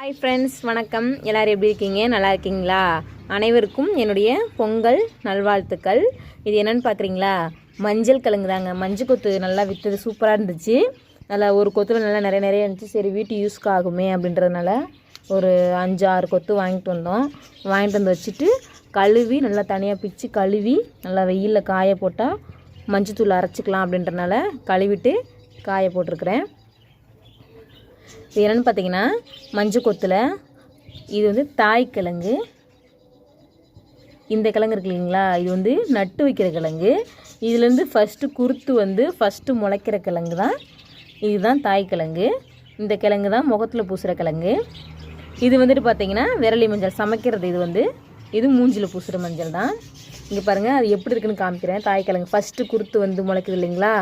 Hi friends, வணக்கம். எல்லோரும் எப்படி இருக்கீங்க? நல்லா இருக்கீங்களா? அனைவருக்கும் என்னுடைய பொங்கல் நல்வாழ்த்துக்கள். இது என்னென்னு பார்க்குறீங்களா? மஞ்சள் கிழங்கு தாங்க. மஞ்சள் கொத்து நல்லா விற்றது, சூப்பராக இருந்துச்சு. நல்லா ஒரு கொத்தில் நல்லா நிறைய இருந்துச்சு. சரி, வீட்டு யூஸ்க்கு ஆகுமே அப்படின்றதுனால ஒரு 5-6 கொத்து வாங்கிட்டு வந்து வச்சுட்டு கழுவி நல்லா தனியாக பிச்சு கழுவி நல்லா வெயிலில் காய போட்டால் மஞ்சத்தூள் அரைச்சிக்கலாம் அப்படின்றனால கழுவிட்டு காய போட்டிருக்கிறேன். இது என்னென்னு பார்த்தீங்கன்னா, மஞ்சள் கொத்தில் இது வந்து தாய்க்கிழங்கு. இந்த கிழங்கு இருக்கு இல்லைங்களா, இது வந்து நட்டு வைக்கிற கிழங்கு. இதுலேருந்து ஃபஸ்ட்டு முளைக்கிற கிழங்கு தான் இதுதான் தாய்க்கிழங்கு. இந்த கிழங்கு தான் முகத்தில் பூசுகிற கிழங்கு. இது வந்துட்டு பார்த்தீங்கன்னா விரலி மஞ்சள் சமைக்கிறது. இது மூஞ்சில் பூசுகிற மஞ்சள் தான். இங்கே பாருங்கள், அது எப்படி இருக்குன்னு காமிக்கிறேன். தாய்க்கிழங்கு ஃபஸ்ட்டு முளைக்குது இல்லைங்களா,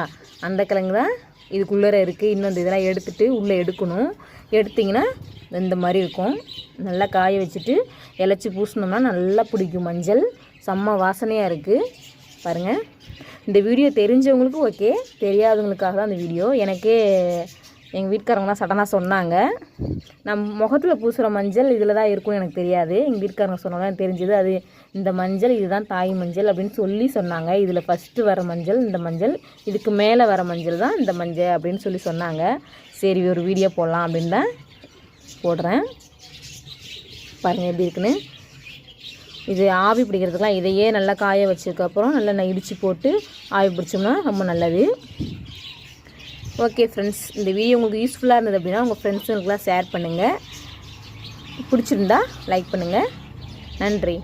அந்த கிழங்கு தான் இதுக்குள்ளே இருக்குது. இன்னும் இந்த இதெல்லாம் எடுத்துகிட்டு உள்ளே எடுக்கணும். எடுத்திங்கன்னா இந்த மாதிரி இருக்கும். நல்லா காய வச்சுட்டு இலச்சி பூசினோம்னா நல்லா பிடிக்கும். மஞ்சள் செம்ம வாசனையாக இருக்குது பாருங்கள். இந்த வீடியோ தெரிஞ்சவங்களுக்கு ஓகே, தெரியாதவங்களுக்காக தான் இந்த வீடியோ. எனக்கே எங்கள் வீட்டுக்காரங்களாம் சடனாக சொன்னாங்க, முகத்தில் பூசுகிற மஞ்சள் இதில் தான் இருக்கும்னு எனக்கு தெரியாது. எங்கள் வீட்டுக்காரங்க சொன்னாங்க, எனக்கு தெரிஞ்சது அது இந்த மஞ்சள் இதுதான் தாய் மஞ்சள் அப்படின்னு சொன்னாங்க. இதில் ஃபஸ்ட்டு வர மஞ்சள் இந்த மஞ்சள், இதுக்கு மேலே வர மஞ்சள் தான் இந்த மஞ்சள் அப்படின்னு சொன்னாங்க. சரி, ஒரு வீடியோ போடலாம் அப்படின்னு தான் போடுறேன். பாருங்கள் எப்படி இருக்குன்னு. இது ஆவி பிடிக்கிறதுக்கெலாம் இதையே நல்லா காய வச்சதுக்கப்புறம் நல்லா இடித்து போட்டு ஆவி பிடிச்சோம்னா ரொம்ப நல்லது. ஓகே ஃப்ரெண்ட்ஸ், இந்த வீடியோ உங்களுக்கு யூஸ்ஃபுல்லாக இருந்தது அப்படின்னா உங்கள் ஃப்ரெண்ட்ஸுங்களுக்குலாம் ஷேர் பண்ணுங்கள். பிடிச்சிருந்தா லைக் பண்ணுங்கள். நன்றி.